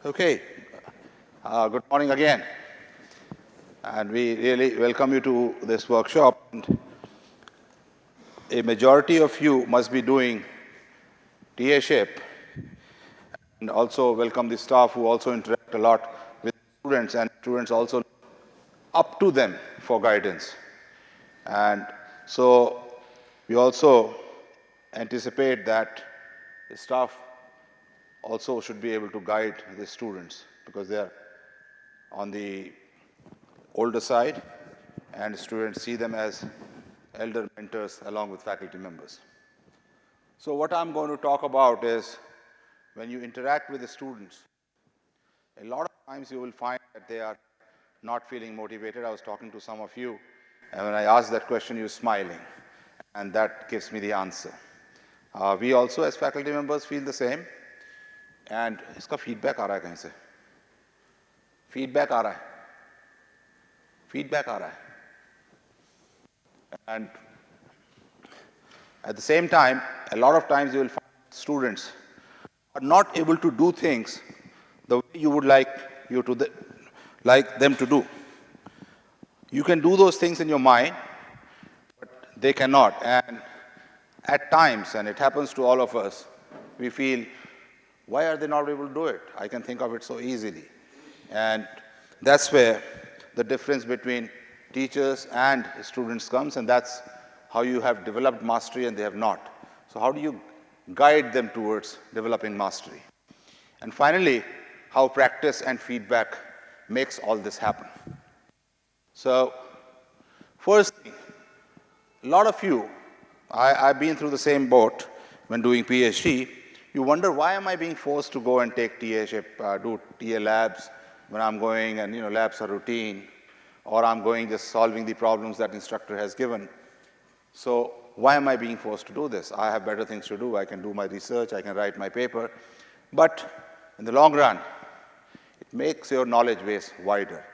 Okay, good morning again. And we really welcome you to this workshop. And a majority of you must be doing TA-ship, and also welcome the staff who also interact a lot with students, and students also up to them for guidance. And so we also anticipate that the staff also should be able to guide the students because they are on the older side, and students see them as elder mentors along with faculty members. So what I'm going to talk about is when you interact with the students, a lot of times you will find that they are not feeling motivated. I was talking to some of you, and when I asked that question, you were smiling, and that gives me the answer. We also, as faculty members, feel the same. And इसका feedback आ रहा है कहीं से? Feedback आ रहा है? Feedback आ रहा है? And at the same time, a lot of times you will find students are not able to do things the way you would like them to do. You can do those things in your mind, but they cannot. And at times, and it happens to all of us, we feel, why are they not able to do it? I can think of it so easily. And that's where the difference between teachers and students comes, and that's how you have developed mastery and they have not. So how do you guide them towards developing mastery? And finally, how practice and feedback makes all this happen. So first thing, a lot of you, I've been through the same boat when doing PhD. You wonder, why am I being forced to go and take TA-ship, do TA labs when I'm going and, labs are routine, or I'm going just solving the problems that instructor has given. So why am I being forced to do this? I have better things to do. I can do my research, I can write my paper. But in the long run, it makes your knowledge base wider.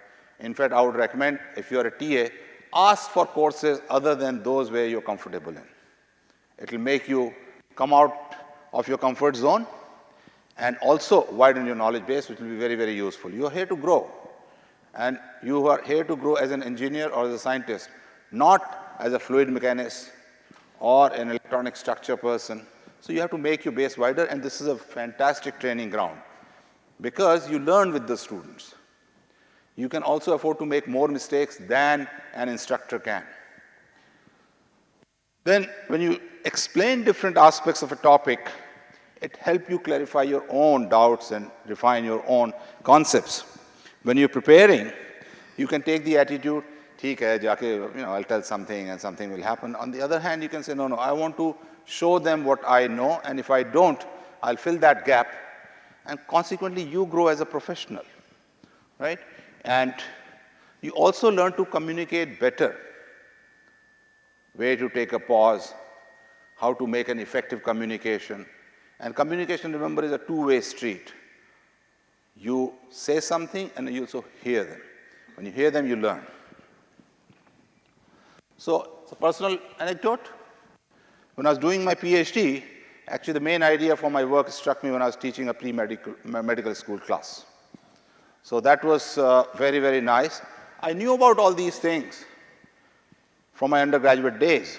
In fact, I would recommend, if you're a TA, ask for courses other than those where you're comfortable in. It will make you come out of your comfort zone and also widen your knowledge base, which will be very, very useful. You are here to grow. And you are here to grow as an engineer or as a scientist, not as a fluid mechanist or an electronic structure person. So you have to make your base wider, and this is a fantastic training ground because you learn with the students. You can also afford to make more mistakes than an instructor can. Then when you explain different aspects of a topic, it helps you clarify your own doubts and refine your own concepts. When you're preparing, you can take the attitude, theek hai, jaake, I'll tell something and something will happen. On the other hand, you can say, no, I want to show them what I know, and if I don't, I'll fill that gap. And consequently, you grow as a professional, right? And you also learn to communicate better. Where to take a pause, how to make an effective communication. And communication, remember, is a two-way street. You say something and you also hear them. When you hear them, you learn. So it's a personal anecdote. When I was doing my PhD, actually the main idea for my work struck me when I was teaching a pre-medical school class. So that was very, very nice. I knew about all these things from my undergraduate days,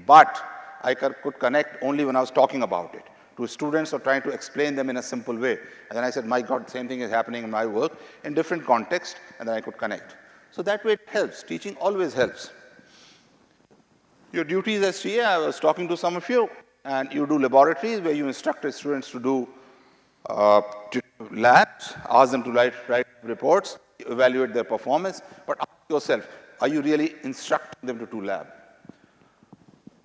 but I could connect only when I was talking about it to students or trying to explain them in a simple way. And then I said, my God, same thing is happening in my work in different contexts, and then I could connect. So that way it helps. Teaching always helps. Your duties as TA, I was talking to some of you, and you do laboratories where you instruct the students to do labs, ask them to write reports, evaluate their performance, but ask yourself, are you really instructing them to do lab?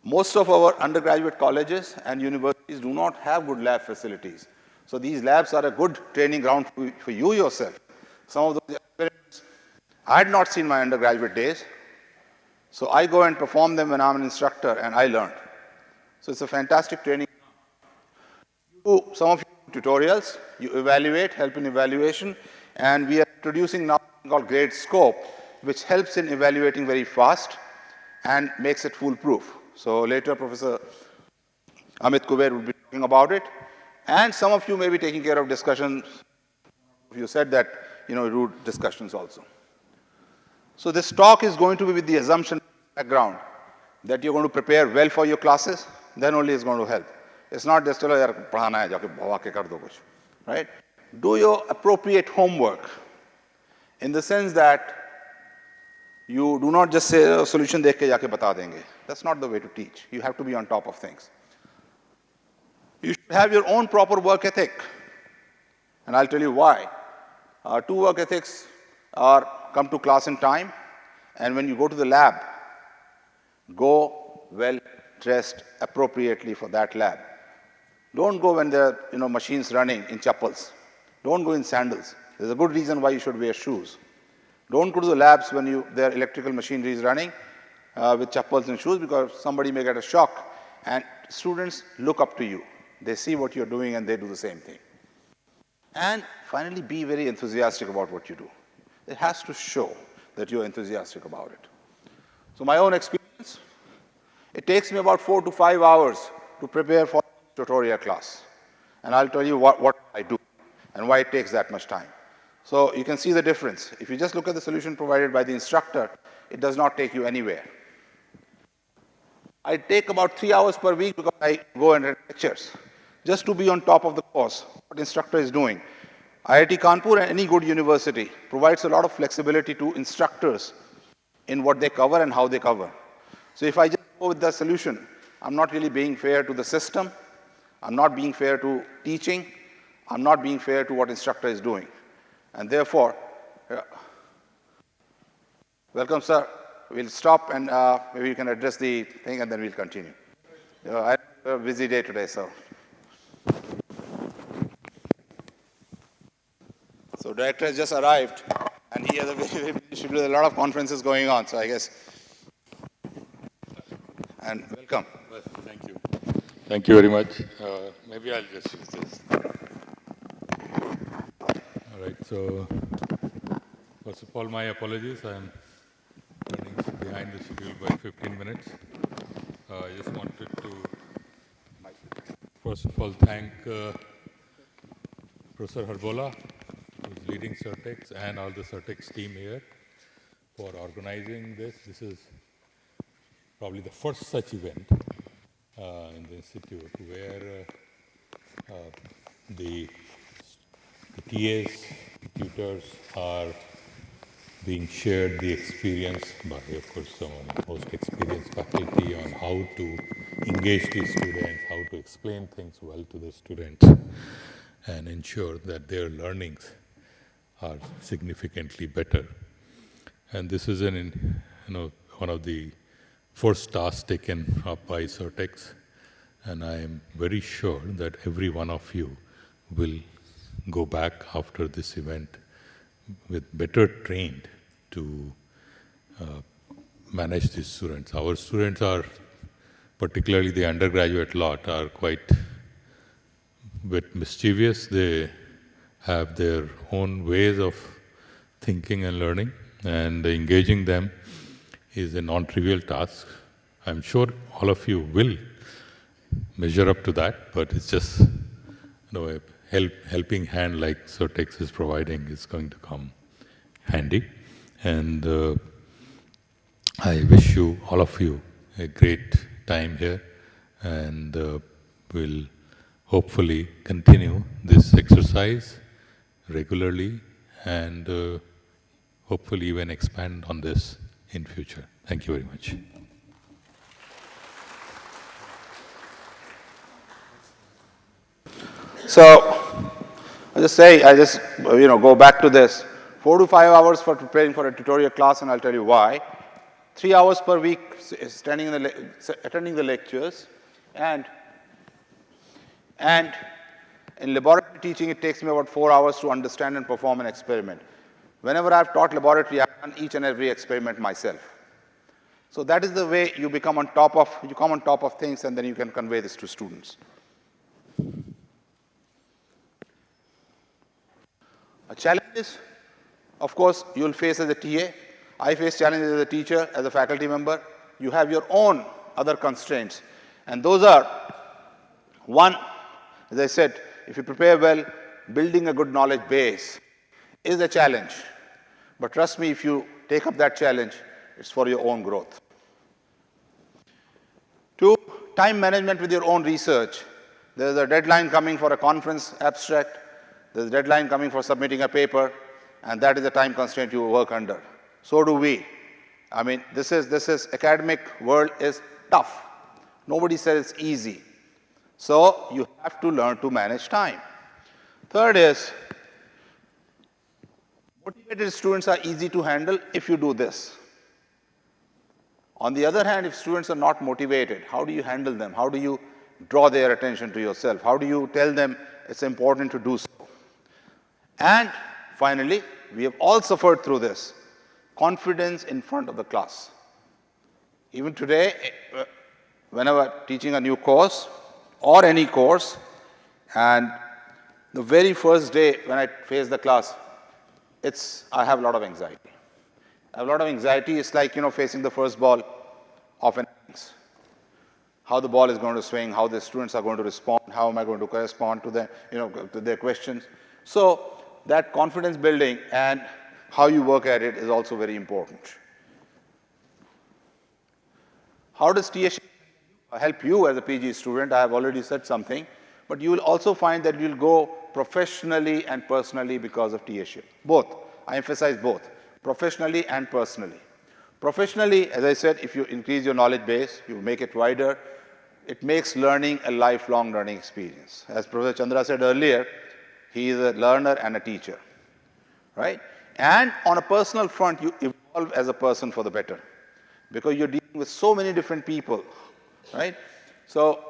Most of our undergraduate colleges and universities do not have good lab facilities. So these labs are a good training ground for you yourself. Some of those experiments I had not seen in my undergraduate days. So I go and perform them when I'm an instructor, and I learned. So it's a fantastic training. You do some of your tutorials, you evaluate, help in evaluation, and we are introducing now something called grade scope, which helps in evaluating very fast and makes it foolproof. So later, Professor Amit Kuber will be talking about it. And some of you may be taking care of discussions you said that, you do discussions also. So this talk is going to be with the assumption background that you're going to prepare well for your classes, then only it's going to help. It's not just, chalo yaar, padhana hai, jaake bhava ke kar do kuch, right? Do your appropriate homework in the sense that you do not just say a solution dekh ke jaake bata denge. That's not the way to teach. You have to be on top of things. You should have your own proper work ethic. And I'll tell you why. Two work ethics are come to class in time, and when you go to the lab, go well dressed appropriately for that lab. Don't go when there are machines running in chappals. Don't go in sandals. There's a good reason why you should wear shoes. Don't go to the labs when their electrical machinery is running with chappals and shoes, because somebody may get a shock, and students look up to you. They see what you're doing and they do the same thing. And finally, be very enthusiastic about what you do. It has to show that you're enthusiastic about it. So my own experience, it takes me about 4 to 5 hours to prepare for a tutorial class. And I'll tell you what I do and why it takes that much time. So you can see the difference. If you just look at the solution provided by the instructor, it does not take you anywhere. I take about 3 hours per week because I go and read lectures, just to be on top of the course, what the instructor is doing. IIT Kanpur and any good university provides a lot of flexibility to instructors in what they cover and how they cover. So if I just go with the solution, I'm not really being fair to the system, I'm not being fair to teaching, I'm not being fair to what instructor is doing. And therefore, welcome sir, we'll stop and maybe you can address the thing and then we'll continue. I have a busy day today, so. So director has just arrived and he has a very busy schedule, a lot of conferences going on, so I guess. And welcome. Well, thank you. Thank you very much. Maybe I'll just use this. All right, so first of all, my apologies. I'm running behind the schedule by 15 minutes. I just wanted to, first of all, thank Professor Harbola, who's leading CERTEX, and all the CERTEX team here for organizing this. This is probably the first such event in the institute where the TAs, tutors are being shared the experience by, of course, some most experienced faculty on how to engage the students, how to explain things well to the students, and ensure that their learnings are significantly better. And this is one of the first tasks taken up by CERTEX, and I am very sure that every one of you will go back after this event with better trained to manage these students. Our students are, particularly the undergraduate lot, are quite a bit mischievous. They have their own ways of thinking and learning, and engaging them is a non-trivial task. I'm sure all of you will measure up to that, but it's just a helping hand like CERTEX is providing is going to come handy. And I wish you, all of you, a great time here, and we'll hopefully continue this exercise regularly and hopefully even expand on this in future. Thank you very much. So, I just go back to this. 4 to 5 hours for preparing for a tutorial class, and I'll tell you why. 3 hours per week attending the lectures, and in laboratory teaching, it takes me about 4 hours to understand and perform an experiment. Whenever I've taught laboratory, I've done each and every experiment myself. So that is the way you come on top of things, and then you can convey this to students. Challenges, of course, you'll face as a TA. I face challenges as a teacher, as a faculty member. You have your own other constraints. And those are, one, as I said, if you prepare well, building a good knowledge base is a challenge. But trust me, if you take up that challenge, it's for your own growth. 2, time management with your own research. There's a deadline coming for a conference abstract. There's a deadline coming for submitting a paper, and that is the time constraint you work under. So do we. I mean, this is academic world is tough. Nobody says it's easy. So you have to learn to manage time. Third is, motivated students are easy to handle if you do this. On the other hand, if students are not motivated, how do you handle them? How do you draw their attention to yourself? How do you tell them it's important to do so? And finally, we have all suffered through this. Confidence in front of the class. Even today, whenever teaching a new course or any course, and the very first day when I face the class, I have a lot of anxiety. I have a lot of anxiety. It's like, facing the first ball of an innings. How the ball is going to swing, how the students are going to respond, how am I going to correspond to them, to their questions. So that confidence building and how you work at it is also very important. How does TSH help you as a PG student? I have already said something, but you will also find that you'll go professionally and personally because of TSH. Both. I emphasize both. Professionally and personally. Professionally, as I said, if you increase your knowledge base, you make it wider, it makes learning a lifelong learning experience. As Professor Chandra said earlier, he is a learner and a teacher, right? And on a personal front, you evolve as a person for the better because you're dealing with so many different people, right? So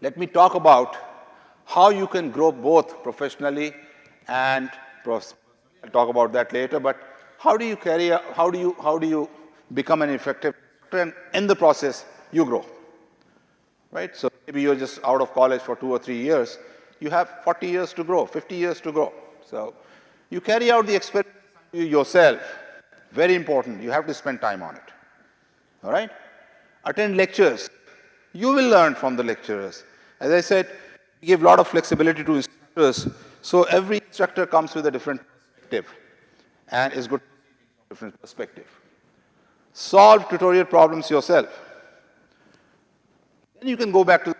let me talk about how you can grow both professionally and personally. I'll talk about that later, but how do you become an effective instructor, and in the process, you grow, right? So maybe you're just out of college for 2 or 3 years. You have 40 years to grow, 50 years to grow. So you carry out the experiment yourself. Very important. You have to spend time on it. All right? Attend lectures. You will learn from the lecturers. As I said, we give a lot of flexibility to instructors. So every instructor comes with a different perspective and is good to see a different perspective. Solve tutorial problems yourself. Then you can go back to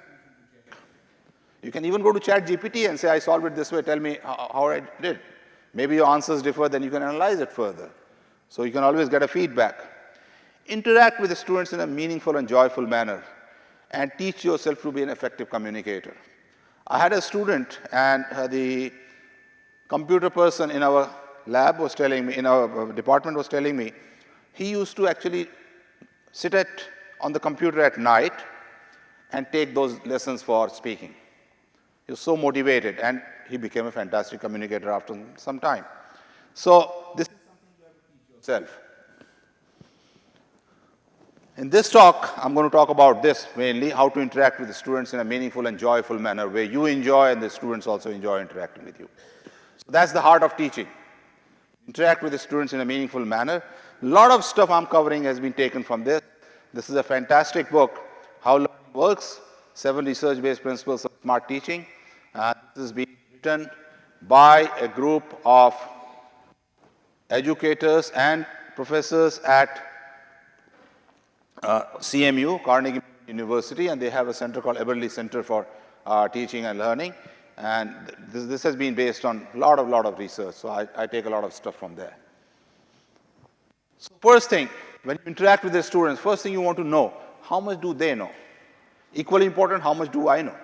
you can even go to ChatGPT and say, I solved it this way, tell me how I did. Maybe your answers differ, then you can analyze it further. So you can always get a feedback. Interact with the students in a meaningful and joyful manner and teach yourself to be an effective communicator. I had a student, and the computer person in our lab was telling me, in our department was telling me, he used to actually sit on the computer at night and take those lessons for speaking. He was so motivated, and he became a fantastic communicator after some time. So this is something you have to teach yourself. In this talk, I'm going to talk about this mainly, how to interact with the students in a meaningful and joyful manner, where you enjoy and the students also enjoy interacting with you. So that's the heart of teaching. Interact with the students in a meaningful manner. A lot of stuff I'm covering has been taken from this. This is a fantastic book, How Learning Works, 7 Research-Based Principles of Smart Teaching. This is being written by a group of educators and professors at CMU, Carnegie University, and they have a center called Eberly Center for Teaching and Learning. And this has been based on a lot of research, so I take a lot of stuff from there. So first thing, when you interact with the students, first thing you want to know, how much do they know? Equally important, how much do I know?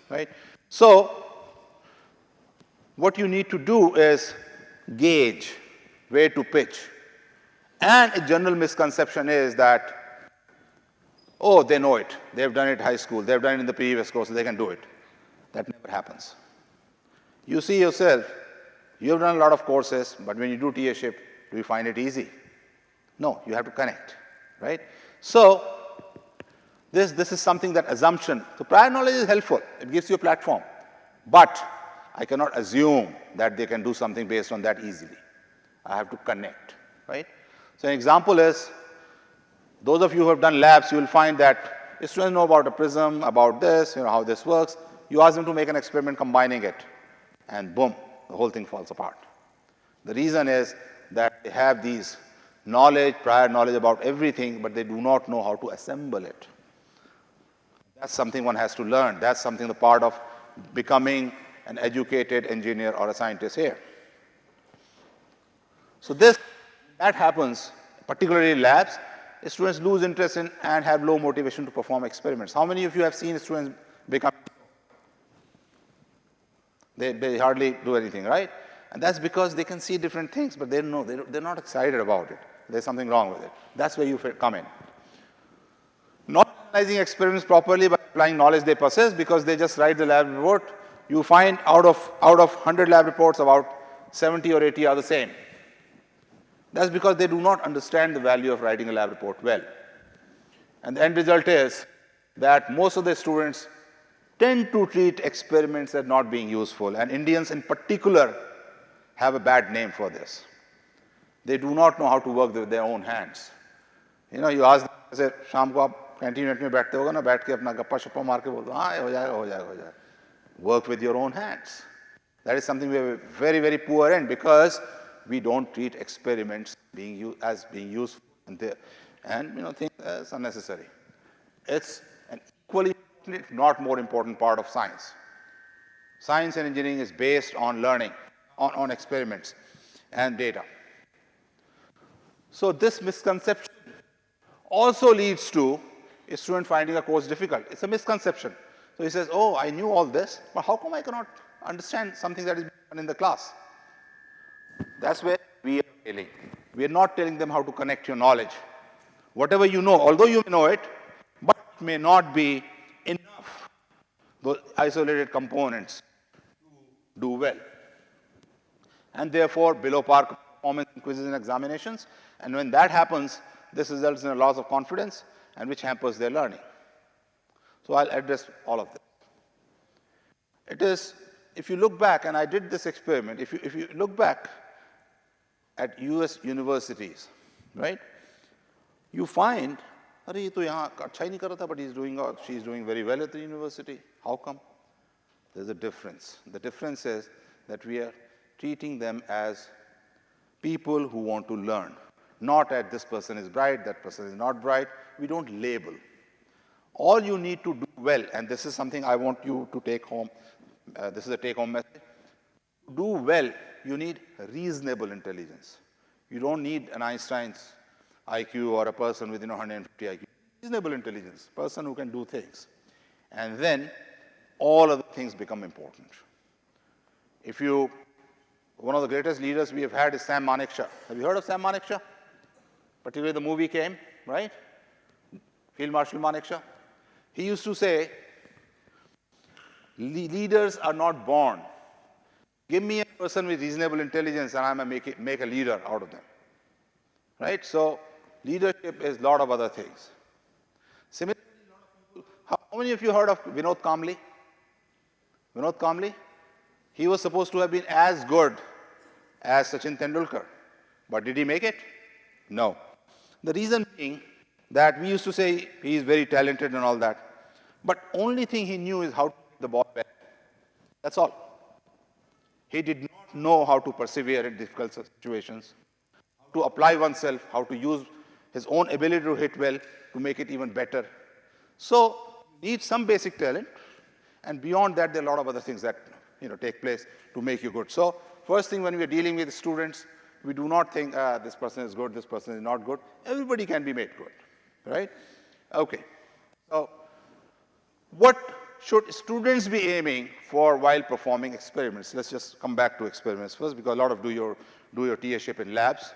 Right? So what you need to do is gauge where to pitch. And a general misconception is that, oh, they know it. They've done it in high school. They've done it in the previous course. They can do it. That never happens. You see yourself, you've done a lot of courses, but when you do TAship, do you find it easy? No, you have to connect, right? So this is something, that assumption. So prior knowledge is helpful. It gives you a platform. But I cannot assume that they can do something based on that easily. I have to connect, right? So an example is, those of you who have done labs, you will find that students know about a prism, about this, how this works. You ask them to make an experiment combining it, and boom, the whole thing falls apart. The reason is that they have these knowledge, prior knowledge about everything, but they do not know how to assemble it. That's something one has to learn. That's something the part of becoming an educated engineer or a scientist here. So that happens, particularly in labs, students lose interest in and have low motivation to perform experiments. How many of you have seen students become, they hardly do anything, right? And that's because they can see different things, but they're not excited about it. There's something wrong with it. That's where you come in. Not analyzing experiments properly by applying knowledge they possess, because they just write the lab report. You find out of 100 lab reports, about 70 or 80 are the same. That's because they do not understand the value of writing a lab report well. And the end result is that most of the students tend to treat experiments as not being useful, and Indians in particular have a bad name for this. They do not know how to work with their own hands. You know, you ask them, say, शाम को आप canteen में बैठते होगा ना, बैठ के अपना गप्पा शप्पा मार के बोलते हो, हाँ हो जाएगा हो जाएगा हो जाएगा. Work with your own hands. That is something we are very, very poor in, because we don't treat experiments as being useful and you know, things as unnecessary. It's an equally, if not more important part of science. Science and engineering is based on learning, on experiments and data. So this misconception also leads to a student finding a course difficult. It's a misconception. So he says, oh, I knew all this, but how come I cannot understand something that is being done in the class? That's where we are failing. We are not telling them how to connect your knowledge. Whatever you know, although you know it, but it may not be enough, those isolated components to do well. And therefore, below par performance in quizzes and examinations. And when that happens, this results in a loss of confidence, and which hampers their learning. So I'll address all of this. It is, if you look back, and I did this experiment, if you look back at US universities, right, you find, but he's doing, or she's doing very well at the university. How come? There's a difference. The difference is that we are treating them as people who want to learn, not as this person is bright, that person is not bright. We don't label. All you need to do well, and this is something I want you to take home, this is a take-home message. To do well, you need reasonable intelligence. You don't need an Einstein's IQ or a person with 150 IQ. Reasonable intelligence, person who can do things. And then all other things become important. One of the greatest leaders we have had is Sam Manekshaw. Have you heard of Sam Manekshaw? Particularly the movie came, right? Field Marshal Manekshaw. He used to say, leaders are not born. Give me a person with reasonable intelligence and I'm going to make a leader out of them. Right? So leadership is a lot of other things. Similarly, how many of you heard of Vinod Kamli? Vinod Kamli? He was supposed to have been as good as Sachin Tendulkar. But did he make it? No. The reason being that we used to say he is very talented and all that. But only thing he knew is how to hit the ball well. That's all. He did not know how to persevere in difficult situations, how to apply oneself, how to use his own ability to hit well to make it even better. So you need some basic talent, and beyond that, there are a lot of other things that take place to make you good. So first thing, when we are dealing with students, we do not think, this person is good, this person is not good. Everybody can be made good, right? Okay. So what should students be aiming for while performing experiments? Let's just come back to experiments first, because a lot of do your TA-ship in labs.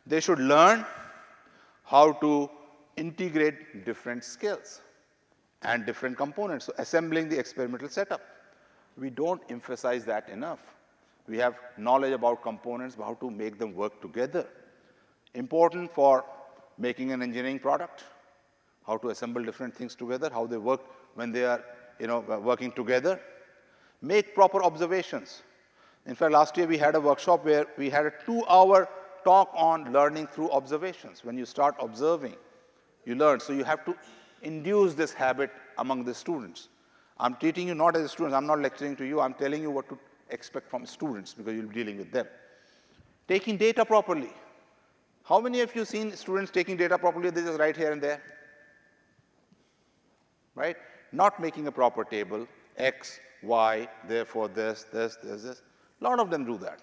They should learn how to integrate different skills and different components. So assembling the experimental setup. We don't emphasize that enough. We have knowledge about components, but how to make them work together. Important for making an engineering product, how to assemble different things together, how they work when they are working together. Make proper observations. In fact, last year we had a workshop where we had a 2-hour talk on learning through observations. When you start observing, you learn. So you have to induce this habit among the students. I'm treating you not as students. I'm not lecturing to you. I'm telling you what to expect from students, because you'll be dealing with them. Taking data properly. How many of you seen students taking data properly? They just write here and there. Right? Not making a proper table, X, Y, therefore this. A lot of them do that.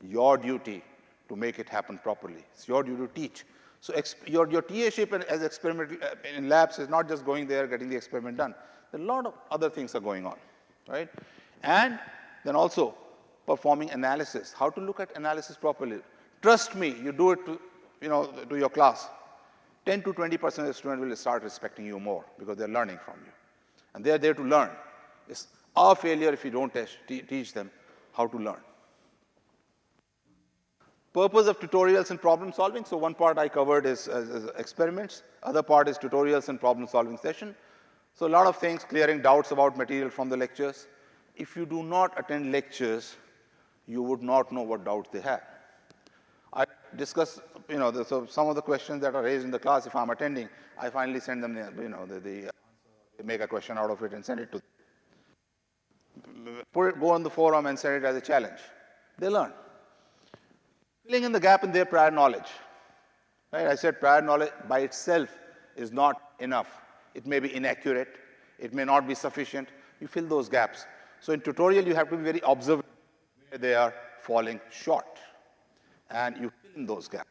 Your duty to make it happen properly. It's your duty to teach. So your TA-ship as experiment in labs is not just going there, getting the experiment done. There are a lot of other things are going on, right? And then also performing analysis, how to look at analysis properly. Trust me, you do it to, to your class. 10 to 20% of the students will start respecting you more because they're learning from you. And they're there to learn. It's our failure if you don't teach them how to learn. Purpose of tutorials and problem solving. So one part I covered is experiments. Other part is tutorials and problem solving session. So a lot of things, clearing doubts about material from the lectures. If you do not attend lectures, you would not know what doubts they have. I discuss, so some of the questions that are raised in the class, if I'm attending, I finally send them, they make a question out of it and send it to them. Go on the forum and send it as a challenge. They learn. Filling in the gap in their prior knowledge. Right? I said prior knowledge by itself is not enough. It may be inaccurate. It may not be sufficient. You fill those gaps. So in tutorial, you have to be very observant where they are falling short. And you fill in those gaps.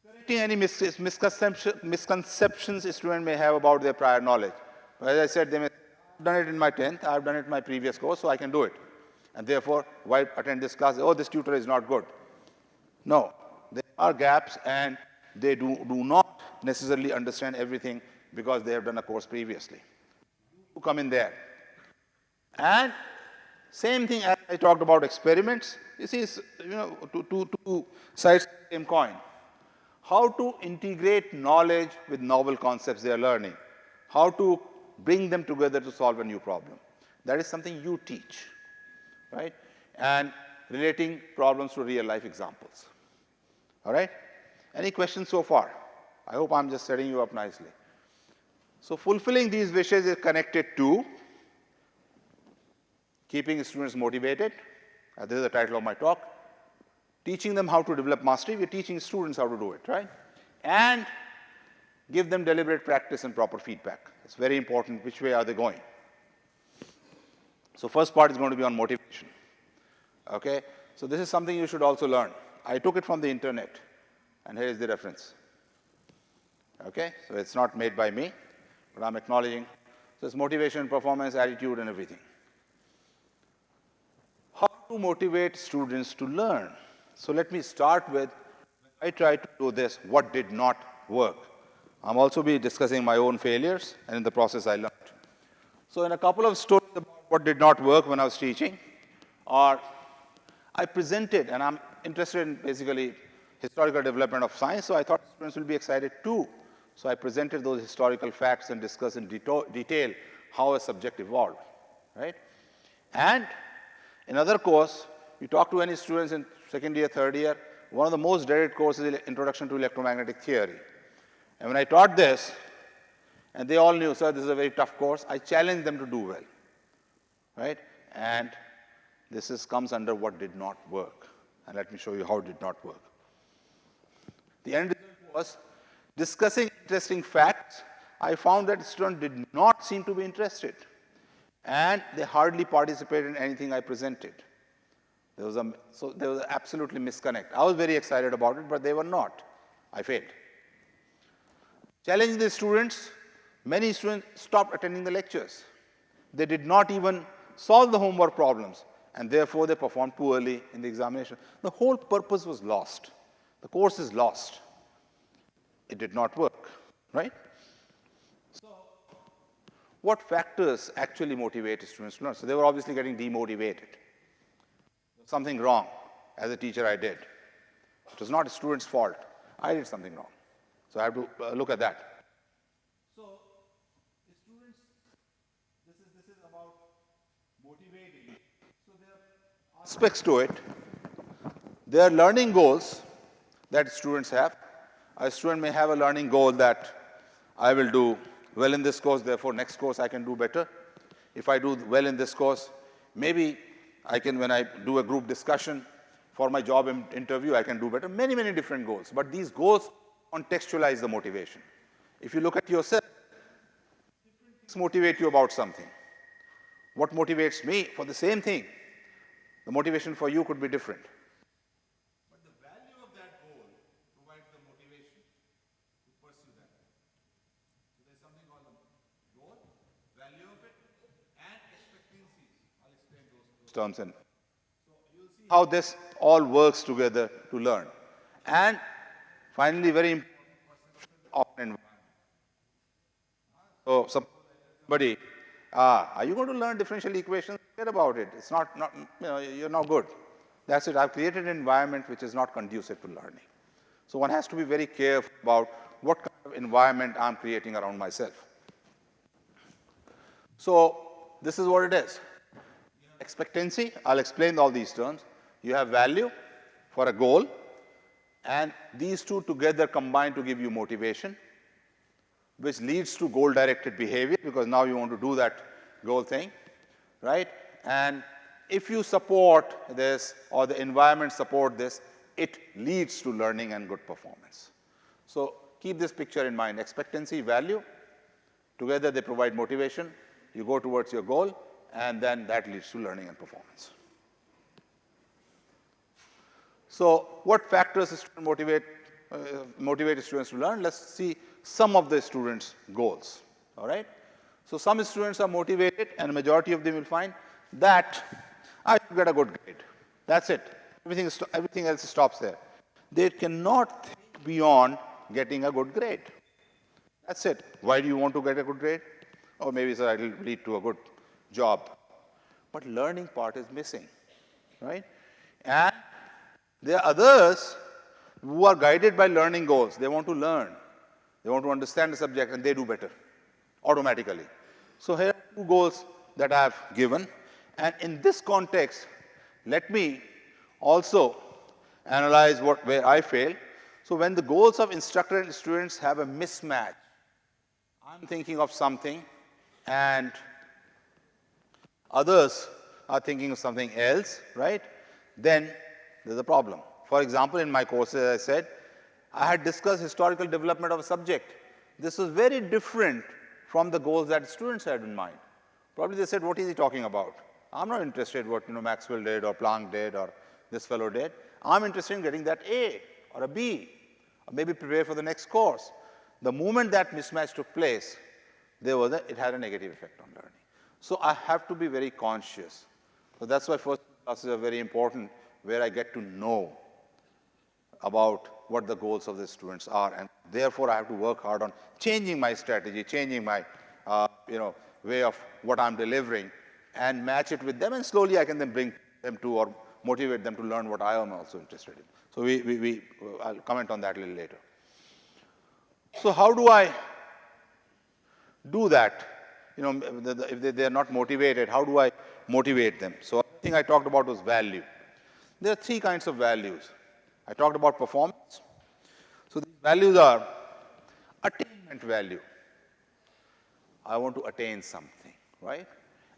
Correcting any misconceptions a student may have about their prior knowledge. As I said, they may have done it in my 10th, I've done it in my previous course, so I can do it. And therefore, why attend this class? Oh, this tutor is not good. No, there are gaps and they do not necessarily understand everything because they have done a course previously. You come in there. And same thing as I talked about experiments. You see, two sides of the same coin. How to integrate knowledge with novel concepts they are learning. How to bring them together to solve a new problem. That is something you teach. Right? And relating problems to real life examples. All right? Any questions so far? I hope I'm just setting you up nicely. So fulfilling these wishes is connected to keeping students motivated. This is the title of my talk. Teaching them how to develop mastery. We're teaching students how to do it, right? And give them deliberate practice and proper feedback. It's very important. Which way are they going? So first part is going to be on motivation. Okay? So this is something you should also learn. I took it from the internet, and here is the reference. Okay? So it's not made by me, but I'm acknowledging. So it's motivation, performance, attitude, and everything. How to motivate students to learn? So let me start with, I tried to do this, what did not work? I'm also be discussing my own failures, and in the process I learned. So in a couple of stories about what did not work when I was teaching, or I presented, and I'm interested in basically historical development of science, so I thought students will be excited too. So I presented those historical facts and discussed in detail how a subject evolved, right? And in other course, you talk to any students in second year, third year, one of the most dreaded courses is Introduction to Electromagnetic Theory. And when I taught this, and they all knew, sir, this is a very tough course, I challenged them to do well, right? And this comes under what did not work. And let me show you how it did not work. The end result was, discussing interesting facts, I found that students did not seem to be interested. And they hardly participated in anything I presented. So there was absolutely misconnect. I was very excited about it, but they were not. I failed. Challenging the students, many students stopped attending the lectures. They did not even solve the homework problems, and therefore they performed poorly in the examination. The whole purpose was lost. The course is lost. It did not work, right? So what factors actually motivate students to learn? So they were obviously getting demotivated. Something wrong. As a teacher, I did. It was not a student's fault. I did something wrong. So I have to look at that. So students, this is about motivating. So there are aspects to it. There are learning goals that students have. A student may have a learning goal that I will do well in this course, therefore next course I can do better. If I do well in this course, maybe I can, when I do a group discussion, for my job interview, I can do better. Many, many different goals. But these goals contextualize the motivation. If you look at yourself, things motivate you about something. What motivates me for the same thing, the motivation for you could be different. But the value of that goal provides the motivation to pursue that. So there's something called the goal, value of it, and expectancies. I'll explain those terms in. So you'll see how this all works together to learn. And finally, very important, perception of an environment. So somebody, are you going to learn differential equations? Forget about it. It's not you're not good. That's it. I've created an environment which is not conducive to learning. So one has to be very careful about what kind of environment I'm creating around myself. So this is what it is. Expectancy, I'll explain all these terms. You have value for a goal, and these two together combine to give you motivation, which leads to goal-directed behavior, because now you want to do that goal thing, right? And if you support this, or the environment support this, it leads to learning and good performance. So keep this picture in mind. Expectancy, value, together they provide motivation. You go towards your goal, and then that leads to learning and performance. So what factors motivate students to learn? Let's see some of the students' goals, all right? So some students are motivated, and a majority of them will find that I should get a good grade. That's it. Everything else stops there. They cannot think beyond getting a good grade. That's it. Why do you want to get a good grade? Or maybe it will lead to a good job. But learning part is missing, right? And there are others who are guided by learning goals. They want to learn. They want to understand the subject, and they do better automatically. So here are two goals that I have given. And in this context, let me also analyze where I fail. So when the goals of instructor and students have a mismatch, I'm thinking of something, and others are thinking of something else, right? Then there's a problem. For example, in my courses, as I said, I had discussed historical development of a subject. This was very different from the goals that students had in mind. Probably they said, what is he talking about? I'm not interested in what Maxwell did, or Planck did, or this fellow did. I'm interested in getting that A or a B, or maybe prepare for the next course. The moment that mismatch took place, it had a negative effect on learning. So I have to be very conscious. So that's why first classes are very important, where I get to know about what the goals of the students are, and therefore I have to work hard on changing my strategy, changing my way of what I'm delivering, and match it with them, and slowly I can then bring them to, or motivate them to learn what I am also interested in. So I'll comment on that a little later. So how do I do that? If they're not motivated, how do I motivate them? So the thing I talked about was value. There are three kinds of values. I talked about performance. So these values are attainment value. I want to attain something, right?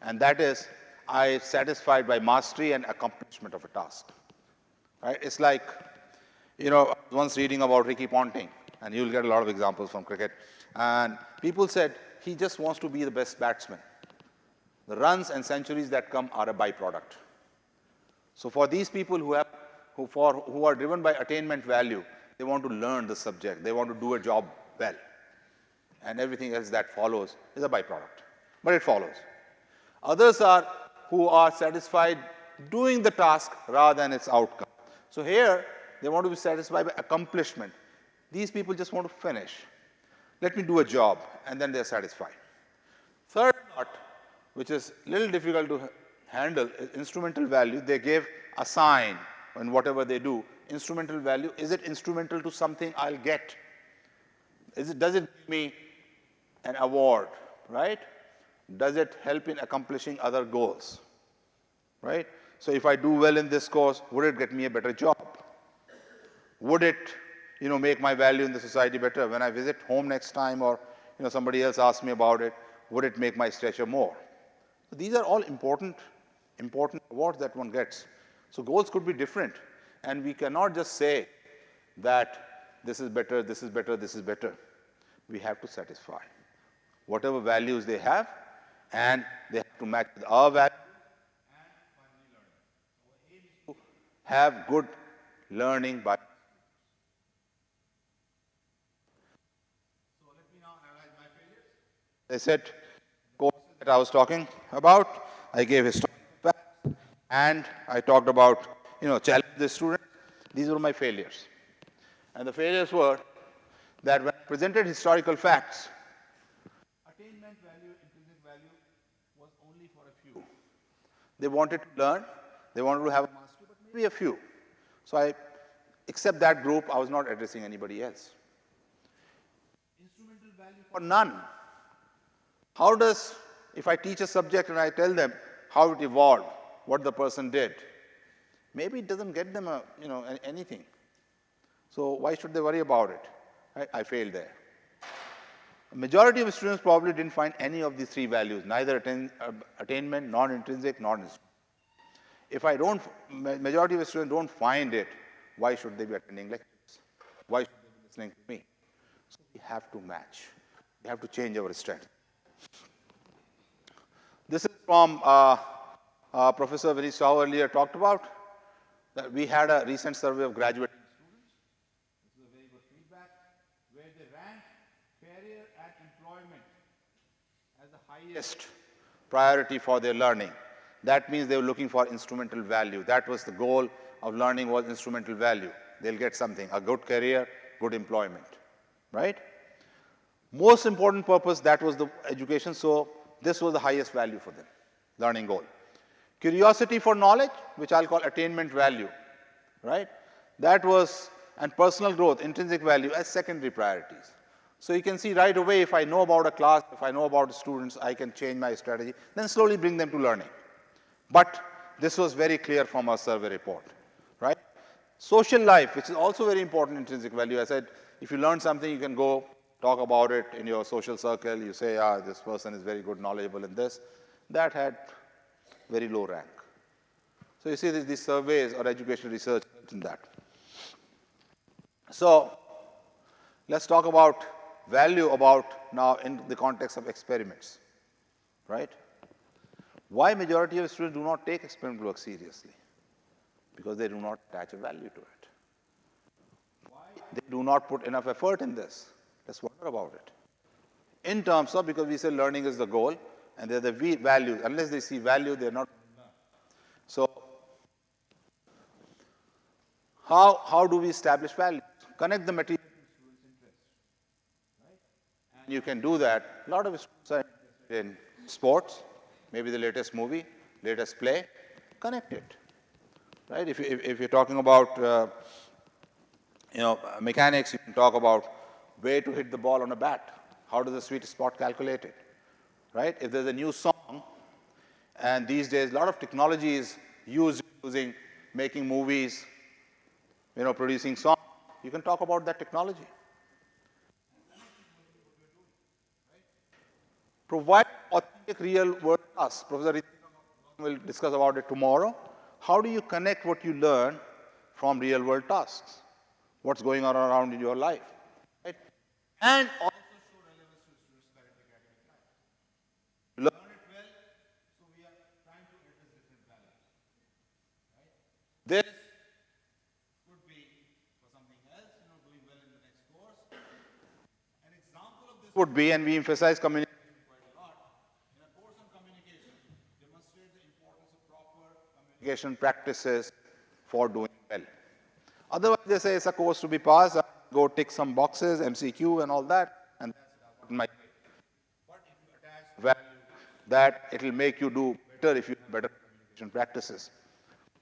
And that is, I'm satisfied by mastery and accomplishment of a task, right? It's like, I was once reading about Ricky Ponting, and you'll get a lot of examples from cricket. And people said he just wants to be the best batsman. The runs and centuries that come are a byproduct. So for these people who are driven by attainment value, they want to learn the subject. They want to do a job well. And everything else that follows is a byproduct. But it follows. Others are who are satisfied doing the task rather than its outcome. So here, they want to be satisfied by accomplishment. These people just want to finish. Let me do a job, and then they're satisfied. Third part, which is a little difficult to handle, is instrumental value. They give a sign in whatever they do. Instrumental value, is it instrumental to something I'll get? Does it give me an award, right? Does it help in accomplishing other goals, right? So if I do well in this course, would it get me a better job? Would it, make my value in the society better? When I visit home next time, or, somebody else asks me about it, would it make my stature more? So these are all important awards that one gets. So goals could be different. And we cannot just say that this is better, this is better, this is better. We have to satisfy whatever values they have, and they have to match with our values and finally learning. So our aim is to have good learning by. So let me now analyze my failures. I said, courses that I was talking about, I gave historical facts, and I talked about, challenge the student. These were my failures. And the failures were that when I presented historical facts, attainment value, intrinsic value was only for a few. They wanted to learn, they wanted to have a mastery, but maybe a few. So except that group, I was not addressing anybody else. Instrumental value for none. How does, if I teach a subject and I tell them how it evolved, what the person did, maybe it doesn't get them anything. So why should they worry about it? I failed there. A majority of students probably didn't find any of these three values, neither attainment, non-intrinsic, non-intrinsic. If majority of students don't find it, why should they be attending lectures? Why should they be listening to me? So we have to match. We have to change our strategy. This is from Professor Vinny Shaw earlier talked about. That we had a recent survey of graduating students. This is a very good feedback, where they ranked career and employment as the highest priority for their learning. That means they were looking for instrumental value. That was the goal of learning, was instrumental value. They'll get something, a good career, good employment, right? Most important purpose, that was the education, so this was the highest value for them, learning goal. Curiosity for knowledge, which I'll call attainment value, right? That was, and personal growth, intrinsic value as secondary priorities. So you can see right away, if I know about a class, if I know about the students, I can change my strategy, then slowly bring them to learning. But this was very clear from our survey report, right? Social life, which is also very important intrinsic value. I said, if you learn something, you can go talk about it in your social circle. You say, this person is very good, knowledgeable in this. That had very low rank. So you see these surveys or educational research in that. So let's talk about value now in the context of experiments, right? Why majority of students do not take experimental work seriously? Because they do not attach a value to it. Why they do not put enough effort in this? Let's wonder about it. In terms of, because we say learning is the goal, and they're the values. Unless they see value, they're not. So how do we establish values? Connect the material to students' interests, right? And you can do that. A lot of students are interested in sports, maybe the latest movie, latest play. Connect it, right? If you're talking about mechanics, you can talk about where to hit the ball on a bat. How does the sweet spot calculate it? Right? If there's a new song, and these days a lot of technology is using making movies, producing songs, you can talk about that technology. Provide authentic real-world tasks. Professor will discuss about it tomorrow. How do you connect what you learn from real-world tasks? What's going on around in your life? Right? And also show relevance to students' academic life. Learn it well, so we are trying to address different values. Right? This could be for something else, doing well in the next course. An example of this would be, and we emphasize communication quite a lot, in a course on communication, demonstrate the importance of proper communication practices for doing well. Otherwise, they say it's a course to be passed, go tick some boxes, MCQ and all that, and that's my. But if you attach value, that it will make you do better if you have better communication practices,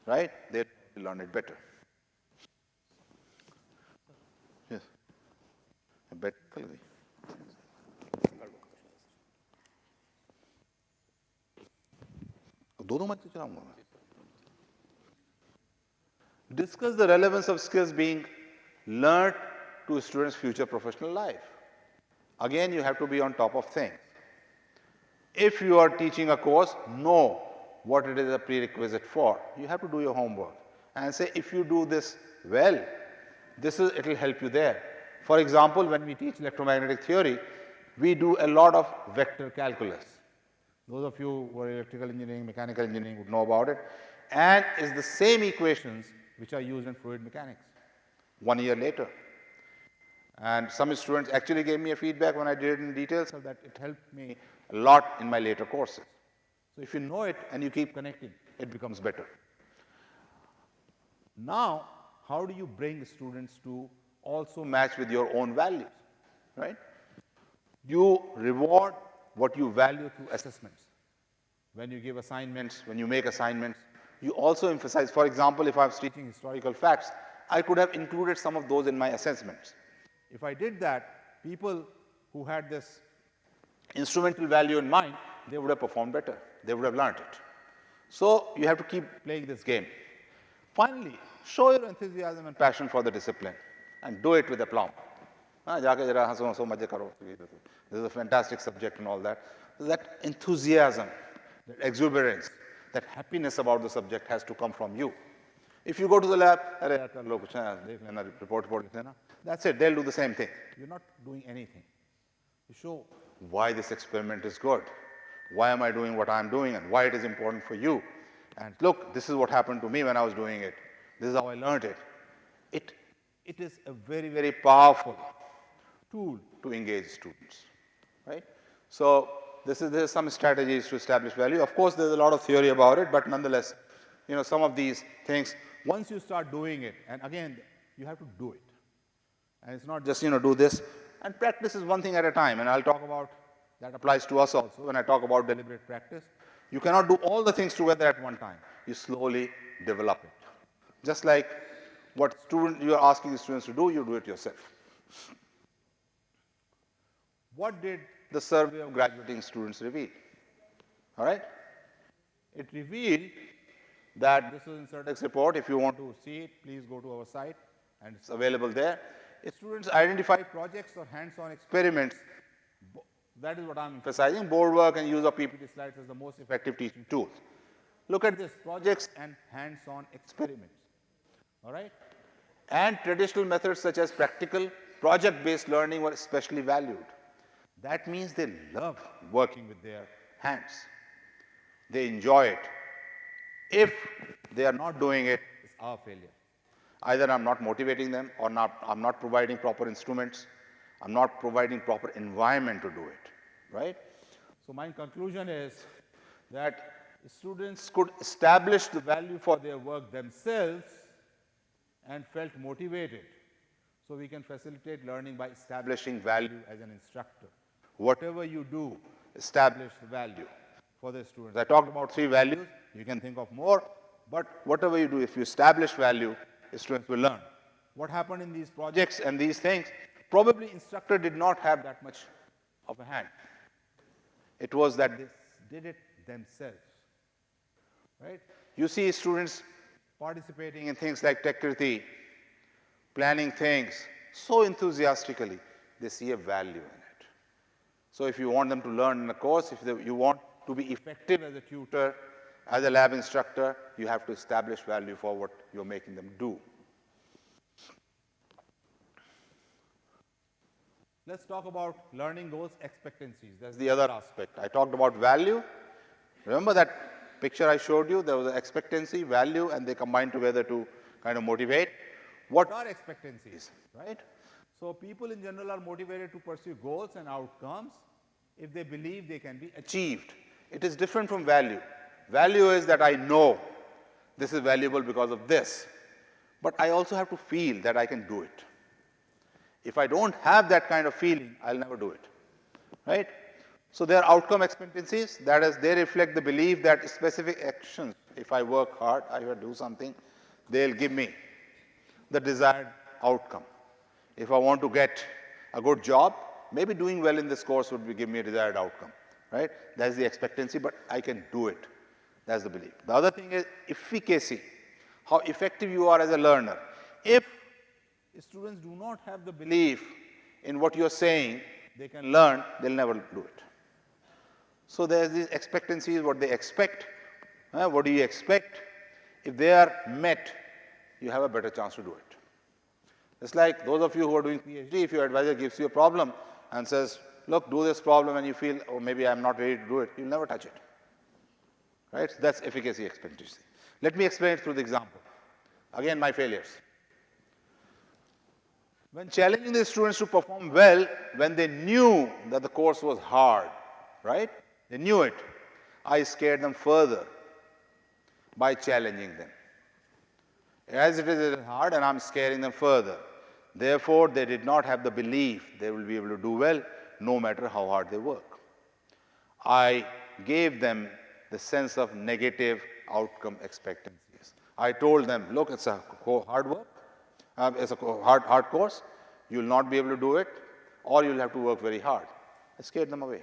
right? They will learn it better. Yes. Better. Discuss the relevance of skills being learned to a student's future professional life. Again, you have to be on top of things. If you are teaching a course, know what it is a prerequisite for. You have to do your homework. and say, if you do this well, it will help you there. For example, when we teach electromagnetic theory, we do a lot of vector calculus. Those of you who are electrical engineering, mechanical engineering would know about it. And it's the same equations which are used in fluid mechanics 1 year later. And some students actually gave me a feedback when I did it in detail, so that it helped me a lot in my later courses. So if you know it and you keep connecting, it becomes better. Now, how do you bring students to also match with your own values, right? You reward what you value through assessments. When you give assignments, when you make assignments, you also emphasize. For example, if I was teaching historical facts, I could have included some of those in my assessments. If I did that, people who had this instrumental value in mind, they would have performed better. They would have learned it. So you have to keep playing this game. Finally, show your enthusiasm and passion for the discipline and do it with aplomb. This is a fantastic subject and all that. That enthusiasm, that exuberance, that happiness about the subject has to come from you. If you go to the lab, that's it, they'll do the same thing. You're not doing anything. You show why this experiment is good, why am I doing what I'm doing, and why it is important for you. And look, this is what happened to me when I was doing it. This is how I learned it. It is a very, very powerful tool to engage students, right? So there's some strategies to establish value. Of course, there's a lot of theory about it, but nonetheless, some of these things, once you start doing it, and again, you have to do it. And it's not just, do this. And practice is one thing at a time, and I'll talk about, that applies to us also when I talk about deliberate practice. You cannot do all the things together at one time. You slowly develop it. Just like what you are asking the students to do, you do it yourself. What did the survey of graduating students reveal? All right? It revealed that, this is in CERTEX report. If you want to see it, please go to our site, and it's available there. Students identified projects or hands-on experiments. That is what I'm emphasizing. Board work and use of PPT slides as the most effective teaching tools. Look at this, projects and hands-on experiments. All right? And traditional methods such as practical, project-based learning were especially valued. That means they love working with their hands. They enjoy it. If they are not doing it, it's our failure. Either I'm not motivating them, or I'm not providing proper instruments, I'm not providing proper environment to do it, right? So my conclusion is that students could establish the value for their work themselves and felt motivated. So we can facilitate learning by establishing value as an instructor. Whatever you do, establish the value for the students. I talked about 3 values. You can think of more, but whatever you do, if you establish value, students will learn. What happened in these projects and these things, probably instructor did not have that much of a hand. It was that they did it themselves, right? You see students participating in things like Tekriti, planning things so enthusiastically, they see a value in it. So if you want them to learn in a course, if you want to be effective as a tutor, as a lab instructor, you have to establish value for what you're making them do. Let's talk about learning goals, expectancies. That's the other aspect. I talked about value. Remember that picture I showed you? There was an expectancy, value, and they combined together to kind of motivate. What are expectancies, right? So people in general are motivated to pursue goals and outcomes if they believe they can be achieved. It is different from value. Value is that I know this is valuable because of this, but I also have to feel that I can do it. If I don't have that kind of feeling, I'll never do it, right? So there are outcome expectancies, that is, they reflect the belief that specific actions, if I work hard, I will do something, they'll give me the desired outcome. If I want to get a good job, maybe doing well in this course would give me a desired outcome, right? That's the expectancy, but I can do it. That's the belief. The other thing is efficacy, how effective you are as a learner. If students do not have the belief in what you're saying, they can learn, they'll never do it. So there's these expectancies, what they expect. What do you expect? If they are met, you have a better chance to do it. It's like those of you who are doing PhD, if your advisor gives you a problem and says, look, do this problem, and you feel, oh, maybe I'm not ready to do it, you'll never touch it. Right? So that's efficacy expectancy. Let me explain it through the example. Again, my failures. When challenging the students to perform well, when they knew that the course was hard, right? They knew it. I scared them further by challenging them. As it is hard, and I'm scaring them further. Therefore, they did not have the belief they will be able to do well, no matter how hard they work. I gave them the sense of negative outcome expectancies. I told them, look, it's a hard work, it's a hard course, you will not be able to do it, or you'll have to work very hard. I scared them away.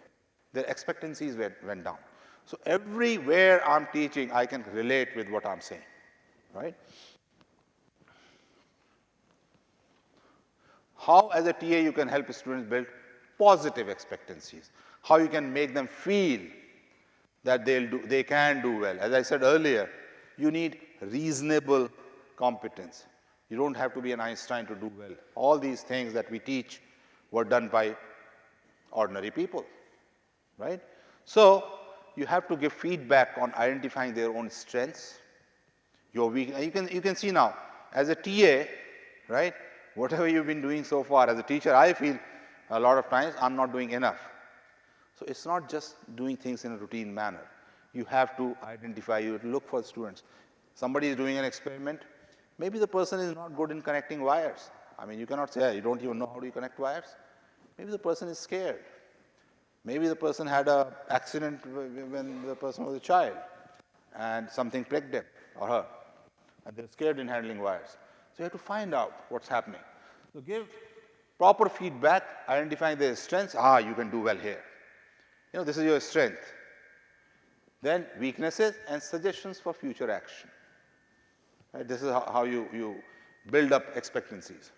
Their expectancies went down. So everywhere I'm teaching, I can relate with what I'm saying, right? How, as a TA, you can help students build positive expectancies. How you can make them feel that they can do well. As I said earlier, you need reasonable competence. You don't have to be an Einstein to do well. All these things that we teach were done by ordinary people, right? So you have to give feedback on identifying their own strengths, your weakness. You can see now, as a TA, right, whatever you've been doing so far, as a teacher, I feel a lot of times I'm not doing enough. So it's not just doing things in a routine manner. You have to identify, you have to look for students. Somebody is doing an experiment, maybe the person is not good in connecting wires. I mean, you cannot say, hey, you don't even know how do you connect wires. Maybe the person is scared. Maybe the person had an accident when the person was a child and something pricked him or her, and they're scared in handling wires. So you have to find out what's happening. So give proper feedback, identifying their strengths. You can do well here. You know, this is your strength. Then weaknesses and suggestions for future action. Right? This is how you build up expectancies.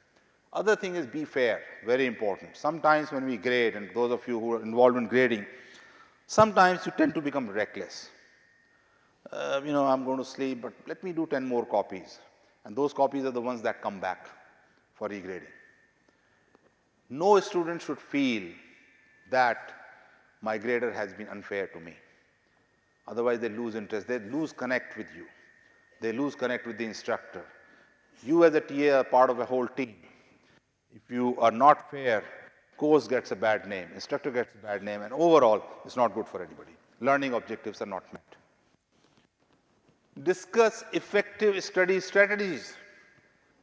Other thing is be fair, very important. Sometimes when we grade, and those of you who are involved in grading, sometimes you tend to become reckless. You know, I'm going to sleep, but let me do 10 more copies. And those copies are the ones that come back for regrading. No student should feel that my grader has been unfair to me. Otherwise, they lose interest. They lose connect with you. They lose connect with the instructor. You as a TA are part of a whole team. If you are not fair, course gets a bad name, instructor gets a bad name, and overall, it's not good for anybody. Learning objectives are not met. Discuss effective study strategies.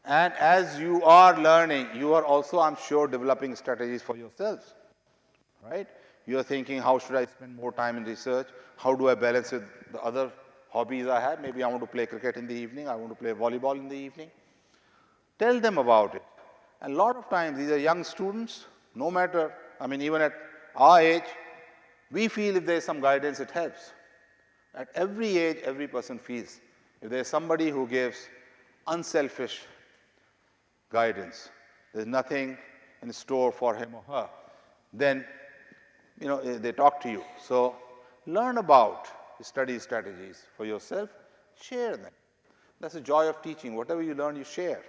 And as you are learning, you are also, I'm sure, developing strategies for yourselves, right? You are thinking, how should I spend more time in research? How do I balance with the other hobbies I have? Maybe I want to play cricket in the evening. I want to play volleyball in the evening. Tell them about it. And a lot of times, these are young students, no matter, I mean, even at our age, we feel if there is some guidance, it helps. At every age, every person feels. If there is somebody who gives unselfish guidance, there's nothing in store for him or her, then, you know, they talk to you. So learn about study strategies for yourself, share them. That's the joy of teaching. Whatever you learn, you share.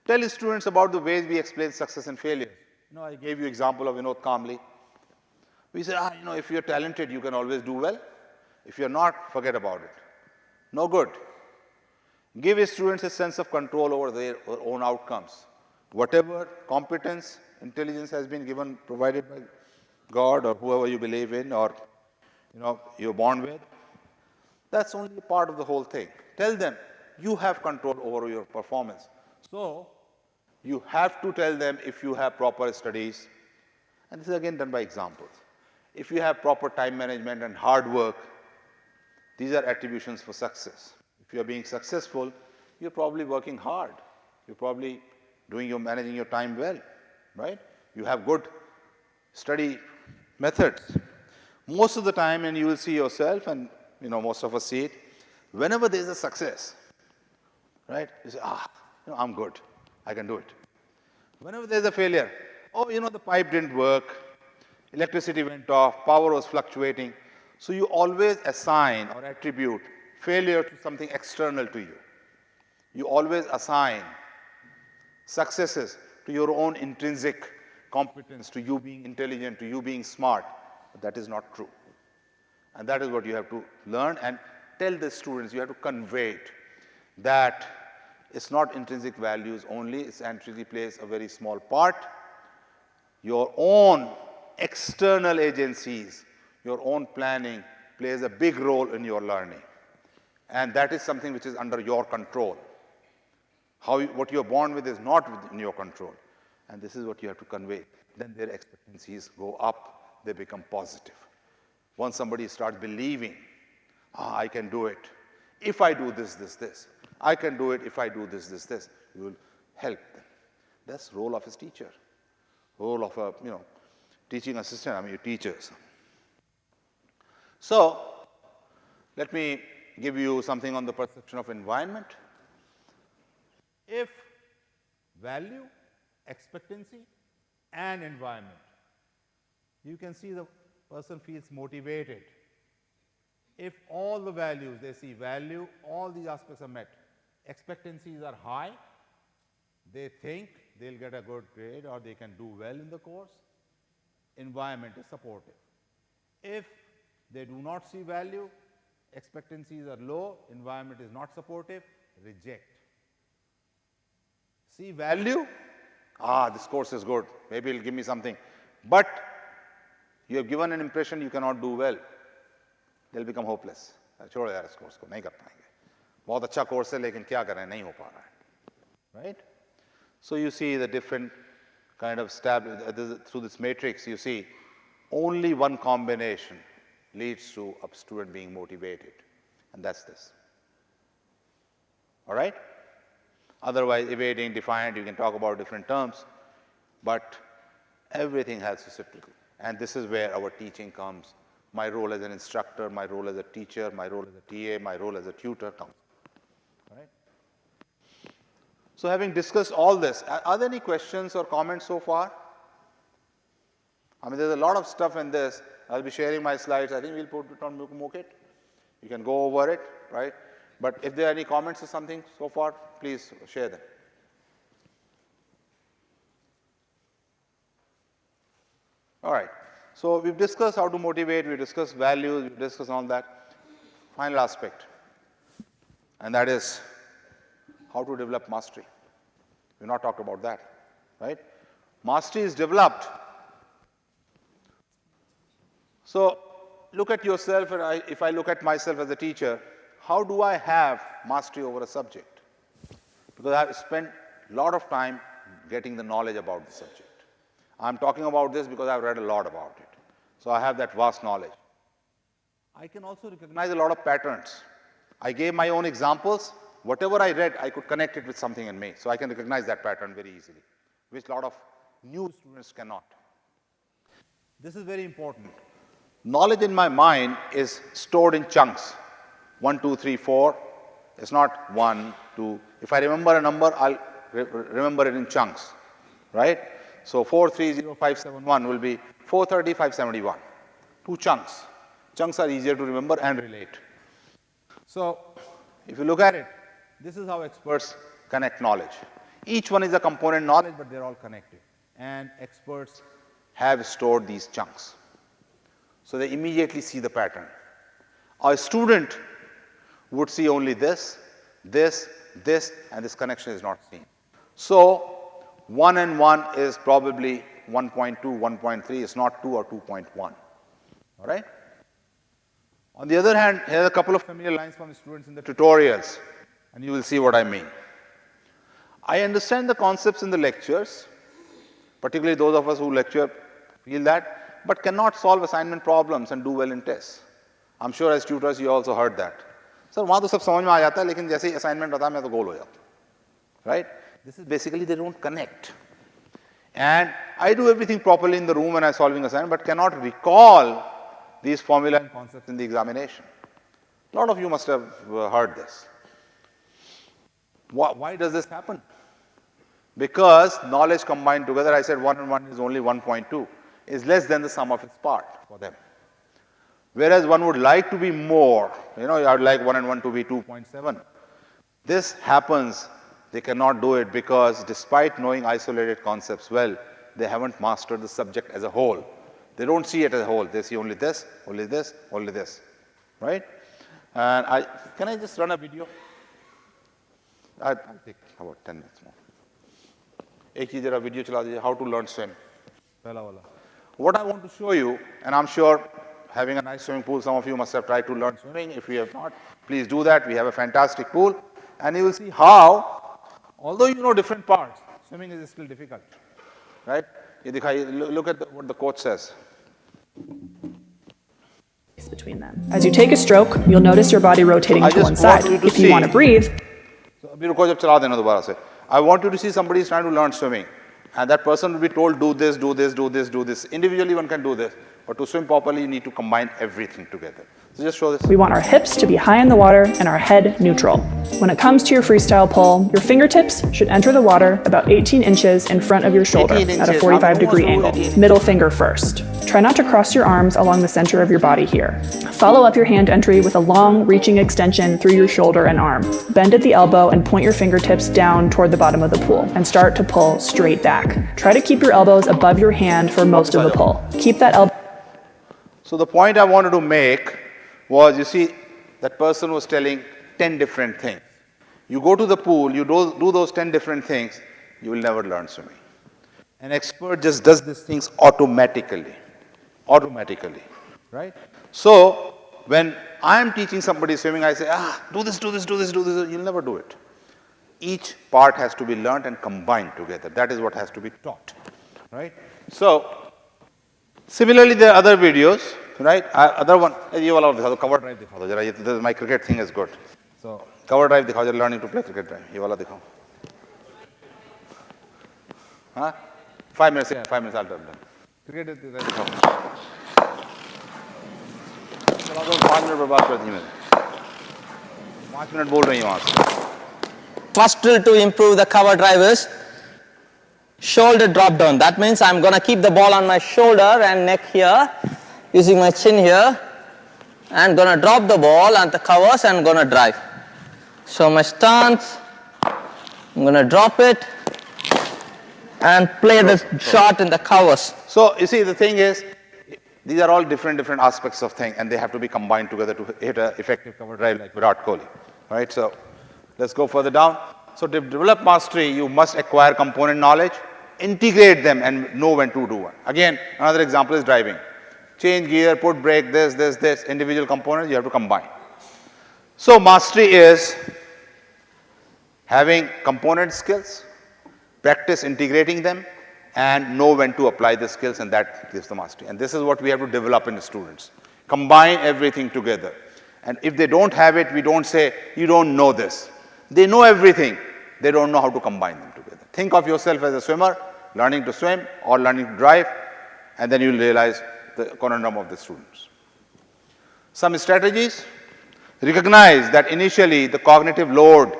Tell students about the ways we explain success and failure. You know, I gave you example of Vinod Kamli. We say, you know, if you're talented, you can always do well. If you're not, forget about it. No good. Give students a sense of control over their own outcomes. Whatever competence, intelligence has been given, provided by God or whoever you believe in, or you know, you're born with, that's only a part of the whole thing. Tell them you have control over your performance. So you have to tell them if you have proper studies, and this is again done by examples. If you have proper time management and hard work, these are attributions for success. If you are being successful, you're probably working hard. You're probably managing your time well, right? You have good study methods. Most of the time, and you will see yourself, and you know, most of us see it, whenever there is a success, right? You say, you know, I'm good. I can do it. Whenever there's a failure, oh, you know, the pipe didn't work, electricity went off, power was fluctuating. So you always assign or attribute failure to something external to you. You always assign successes to your own intrinsic competence, to you being intelligent, to you being smart. But that is not true. And that is what you have to learn and tell the students. You have to convey it, that it's not intrinsic values only, it's actually plays a very small part. Your own external agencies, your own planning plays a big role in your learning. And that is something which is under your control. What you are born with is not within your control. And this is what you have to convey. Then their expectancies go up, they become positive. Once somebody starts believing, I can do it. If I do this, this, this. I can do it if I do this, this, this. You will help them. That's the role of a teacher. Role of a, teaching assistant, your teachers. So, let me give you something on the perception of environment. If value, expectancy, and environment, you can see the person feels motivated. If all the values, they see value, all these aspects are met, expectancies are high, they think they'll get a good grade or they can do well in the course, environment is supportive. If they do not see value, expectancies are low, environment is not supportive, reject. See value, this course is good, maybe it'll give me something. But you have given an impression you cannot do well, they'll become hopeless. छोड़ो यार इस course को नहीं कर पाएंगे, बहुत अच्छा course है लेकिन क्या करें नहीं हो पा रहा है, right? So you see the different kind of through this matrix, you see only one combination leads to a student being motivated, and that's this. All right? Otherwise, evading, defiant, you can talk about different terms, but everything has reciprocal. And this is where our teaching comes. My role as an instructor, my role as a teacher, my role as a TA, my role as a tutor comes. All right? So having discussed all this, are there any questions or comments so far? There's a lot of stuff in this. I'll be sharing my slides. I think we'll put it on MOOC. You can go over it, right? But if there are any comments or something so far, please share them. All right. So we've discussed how to motivate, we've discussed values, we've discussed all that. Final aspect, and that is how to develop mastery. We've not talked about that, right? Mastery is developed. So look at yourself, and if I look at myself as a teacher, how do I have mastery over a subject? Because I've spent a lot of time getting the knowledge about the subject. I'm talking about this because I've read a lot about it. So I have that vast knowledge. I can also recognize a lot of patterns. I gave my own examples. Whatever I read, I could connect it with something in me. So I can recognize that pattern very easily, which a lot of new students cannot. This is very important. Knowledge in my mind is stored in chunks. 1, 2, 3, 4. It's not 1, 2. If I remember a number, I'll remember it in chunks, right? So 430571 will be 430571. 2 chunks. Chunks are easier to remember and relate. So if you look at it, this is how experts connect knowledge. Each one is a component knowledge, but they're all connected. And experts have stored these chunks. So they immediately see the pattern. A student would see only this, this, this, and this connection is not seen. So 1 and 1 is probably 1.2, 1.3. It's not 2 or 2.1. All right? On the other hand, here are a couple of familiar lines from the students in the tutorials, and you will see what I mean. I understand the concepts in the lectures, particularly those of us who lecture feel that, but cannot solve assignment problems and do well in tests. I'm sure as tutors you also heard that. Sir, वहाँ तो सब समझ में आ जाता है, लेकिन जैसे ही assignment आता है मैं तो गोल हो जाता हूँ. Right? This is basically they don't connect. And I do everything properly in the room when I'm solving assignment, but cannot recall these formula and concepts in the examination. A lot of you must have heard this. Why does this happen? Because knowledge combined together, I said 1 and 1 is only 1.2, is less than the sum of its part for them. Whereas one would like to be more, I would like 1 and 1 to be 2.7. This happens, they cannot do it because despite knowing isolated concepts well, they haven't mastered the subject as a whole. They don't see it as a whole. They see only this, only this, only this, right? And can I just run a video? I'll take about 10 minutes more. एक ही जरा video चला दीजिए, how to learn swim. पहला वाला. What I want to show you, and I'm sure having a nice swimming pool, some of you must have tried to learn swimming. If you have not, please do that. We have a fantastic pool. And you will see how, although you know different parts, swimming is still difficult, right? Look at what the coach says. Between them. As you take a stroke, you'll notice your body rotating to one side. If you want to breathe, I want you to see somebody is trying to learn swimming, and that person will be told, do this, do this, do this, do this. Individually, one can do this, but to swim properly, you need to combine everything together. So just show this. We want our hips to be high in the water and our head neutral. When it comes to your freestyle pull, your fingertips should enter the water about 18 inches in front of your shoulder at a 45-degree angle. Middle finger first. Try not to cross your arms along the center of your body here. Follow up your hand entry with a long, reaching extension through your shoulder and arm. Bend at the elbow and point your fingertips down toward the bottom of the pool and start to pull straight back. Try to keep your elbows above your hand for most of the pull. Keep that elbow. So the point I wanted to make was, you see, that person was telling 10 different things. You go to the pool, you do those 10 different things, you will never learn swimming. An expert just does these things automatically, right? So when I am teaching somebody swimming, I say, do this, do this, do this, do this, you'll never do it. Each part has to be learned and combined together. That is what has to be taught, right? So similarly, there are other videos, right? Other one, ये वाला दिखा दो, cover drive दिखा दो जरा, ये my cricket thing is good. So cover drive दिखाओ जरा, learning to play cricket drive, ये वाला दिखाओ. हाँ? 5 minutes, yeah, 5 minutes, I'll done. Cricket दिखाओ. चला दो, 5 मिनट बर्बाद कर दी मैंने. 5 मिनट बोल रही हूँ वहाँ से. First drill to improve the cover drive is shoulder drop down. That means I'm going to keep the ball on my shoulder and neck here, using my chin here, and going to drop the ball on the covers and going to drive. So my stance, I'm going to drop it and play the shot in the covers. So you see, the thing is, these are all different aspects of thing, and they have to be combined together to hit an effective cover drive like Virat Kohli, right? So let's go further down. So to develop mastery, you must acquire component knowledge, integrate them, and know when to do one. Again, another example is driving. Change gear, put brake, this, individual components you have to combine. So mastery is having component skills, practice integrating them, and know when to apply the skills, and that gives the mastery. And this is what we have to develop in the students. Combine everything together. And if they don't have it, we don't say, you don't know this. They know everything. They don't know how to combine them together. Think of yourself as a swimmer, learning to swim or learning to drive, and then you'll realize the conundrum of the students. Some strategies. Recognize that initially the cognitive load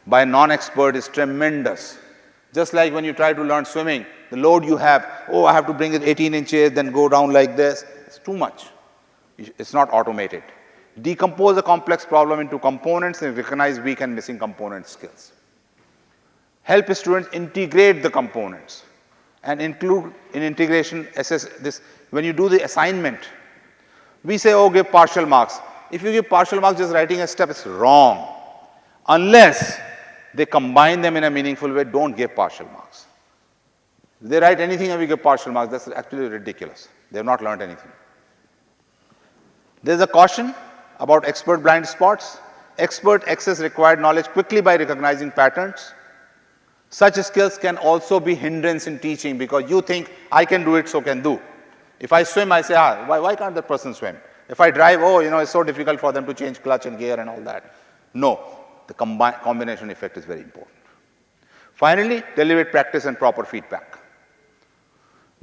by a non-expert is tremendous. Just like when you try to learn swimming, the load you have, I have to bring it 18 inches, then go down like this. It's too much. It's not automated. Decompose a complex problem into components and recognize weak and missing component skills. Help students integrate the components and include in integration, assess this. When you do the assignment, we say, give partial marks. If you give partial marks just writing a step, it's wrong. Unless they combine them in a meaningful way, don't give partial marks. If they write anything and we give partial marks, that's actually ridiculous. They have not learned anything. There's a caution about expert blind spots. Expert access required knowledge quickly by recognizing patterns. Such skills can also be hindrance in teaching because you think, I can do it, so can do. If I swim, I say, why can't that person swim? If I drive, it's so difficult for them to change clutch and gear and all that. No, the combination effect is very important. Finally, deliberate practice and proper feedback.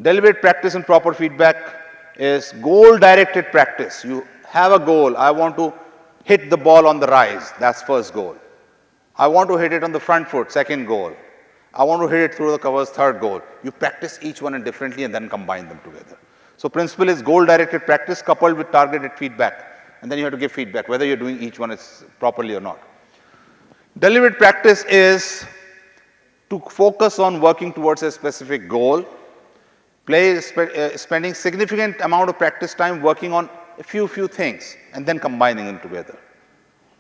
Deliberate practice and proper feedback is goal-directed practice. You have a goal. I want to hit the ball on the rise. That's first goal. I want to hit it on the front foot. Second goal. I want to hit it through the covers. Third goal. You practice each one differently and then combine them together. So principle is goal-directed practice coupled with targeted feedback. And then you have to give feedback, whether you're doing each one properly or not. Deliberate practice is to focus on working towards a specific goal, spending significant amount of practice time working on a few things and then combining them together.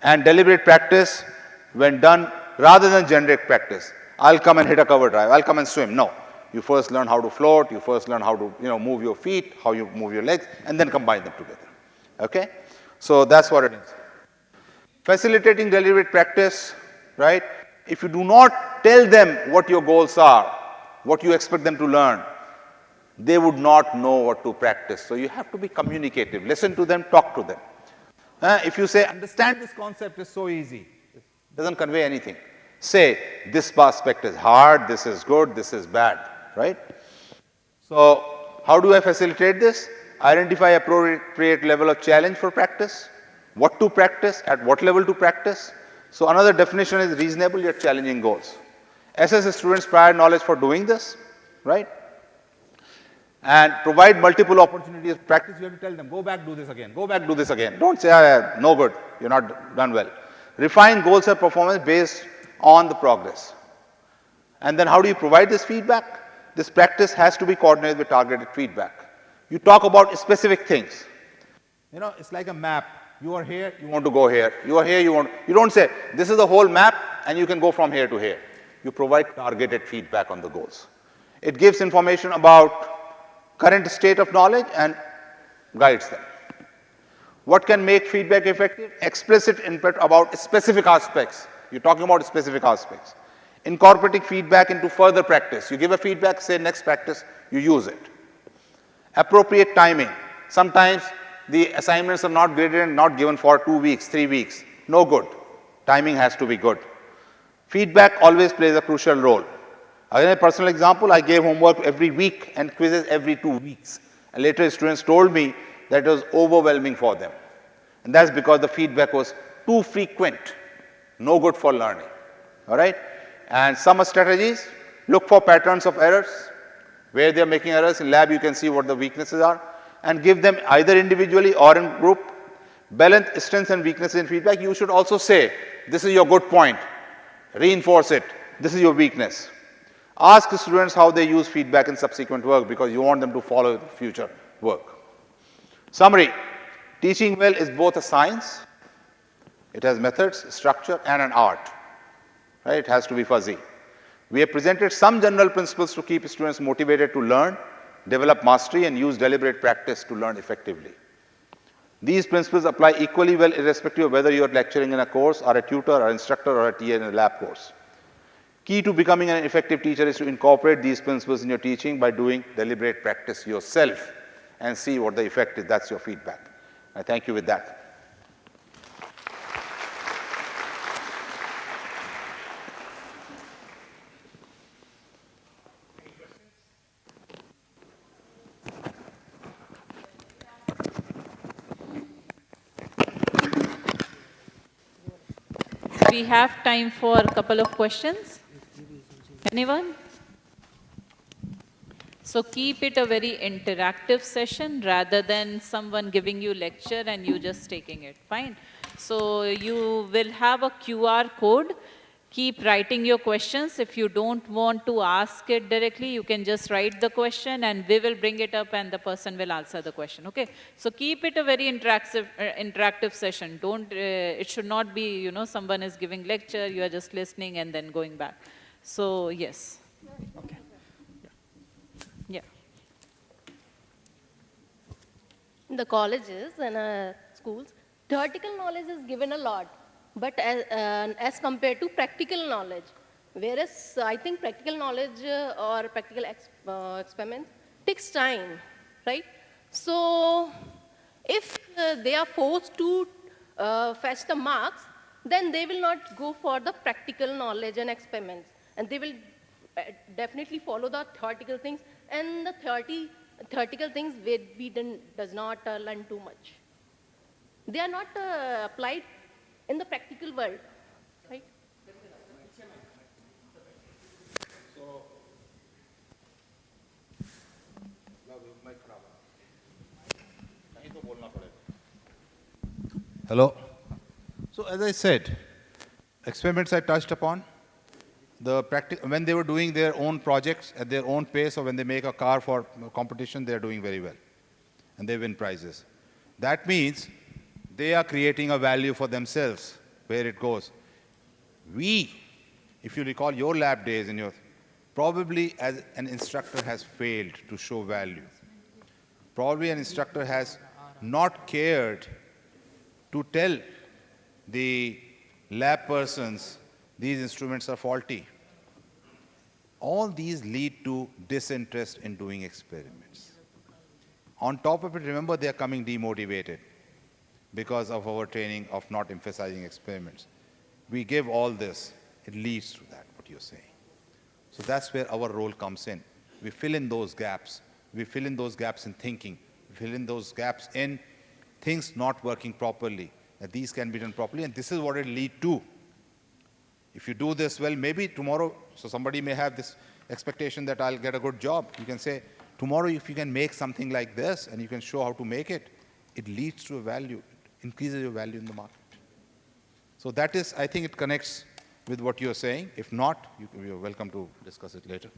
And deliberate practice, when done, rather than generic practice, I'll come and hit a cover drive, I'll come and swim. No. You first learn how to float, you first learn how to move your feet, how you move your legs, and then combine them together. Okay? So that's what it is. Facilitating deliberate practice, right? If you do not tell them what your goals are, what you expect them to learn, they would not know what to practice. So you have to be communicative. Listen to them, talk to them. If you say, understand this concept is so easy, it doesn't convey anything. Say, this aspect is hard, this is good, this is bad, right? So how do I facilitate this? Identify appropriate level of challenge for practice, what to practice, at what level to practice. So another definition is reasonable yet challenging goals. Assess the students' prior knowledge for doing this, right? And provide multiple opportunities of practice. You have to tell them, go back, do this again, go back, do this again. Don't say, no good, you're not done well. Refine goals and performance based on the progress. And then how do you provide this feedback? This practice has to be coordinated with targeted feedback. You talk about specific things. It's like a map. You are here, you want to go here. You are here, you don't say, this is the whole map and you can go from here to here. You provide targeted feedback on the goals. It gives information about current state of knowledge and guides them. What can make feedback effective? Explicit input about specific aspects. You're talking about specific aspects. Incorporating feedback into further practice. You give a feedback, say next practice, you use it. Appropriate timing. Sometimes the assignments are not graded and not given for 2 weeks, 3 weeks. No good. Timing has to be good. Feedback always plays a crucial role. Again, a personal example, I gave homework every week and quizzes every 2 weeks. And later students told me that it was overwhelming for them. And that's because the feedback was too frequent, no good for learning. All right? And some strategies, look for patterns of errors. Where they're making errors in lab, you can see what the weaknesses are. And give them either individually or in group. Balance strengths and weaknesses in feedback. You should also say, this is your good point. Reinforce it. This is your weakness. Ask the students how they use feedback in subsequent work because you want them to follow future work. Summary, teaching well is both a science, it has methods, structure and an art. Right? It has to be fuzzy. We have presented some general principles to keep students motivated to learn, develop mastery and use deliberate practice to learn effectively. These principles apply equally well irrespective of whether you are lecturing in a course or a tutor or instructor or a TA in a lab course. Key to becoming an effective teacher is to incorporate these principles in your teaching by doing deliberate practice yourself and see what the effect is. That's your feedback. I thank you with that. We have time for a couple of questions. Anyone? So keep it a very interactive session rather than someone giving you lecture and you just taking it. Fine. So you will have a QR code. Keep writing your questions. If you don't want to ask it directly, you can just write the question and we will bring it up and the person will answer the question. Okay. So keep it a very interactive session. Don't, it should not be, someone is giving lecture, you are just listening and then going back. So yes. Okay. Yeah. In the colleges and schools, theoretical knowledge is given a lot. But as compared to practical knowledge, whereas I think practical knowledge or practical experiments takes time, right? So if they are forced to fetch the marks, then they will not go for the practical knowledge and experiments. And they will definitely follow the theoretical things. And the theoretical things we does not learn too much. They are not applied in the practical world, right? Hello. So as I said, experiments I touched upon, when they were doing their own projects at their own pace, or when they make a car for competition, they're doing very well. And they win prizes. That means they are creating a value for themselves, where it goes. If you recall your lab days in your, probably as an instructor has failed to show value. Probably an instructor has not cared to tell the lab persons these instruments are faulty. All these lead to disinterest in doing experiments. On top of it, remember, they are coming demotivated because of our training of not emphasizing experiments. We give all this, it leads to that, what you're saying. So that's where our role comes in. We fill in those gaps. We fill in those gaps in thinking. We fill in those gaps in things not working properly, that these can be done properly, and this is what it leads to. If you do this well, maybe tomorrow, so somebody may have this expectation that I'll get a good job. You can say, tomorrow if you can make something like this and you can show how to make it, it leads to a value, it increases your value in the market. So that is, I think it connects with what you're saying. If not, you're welcome to discuss it later.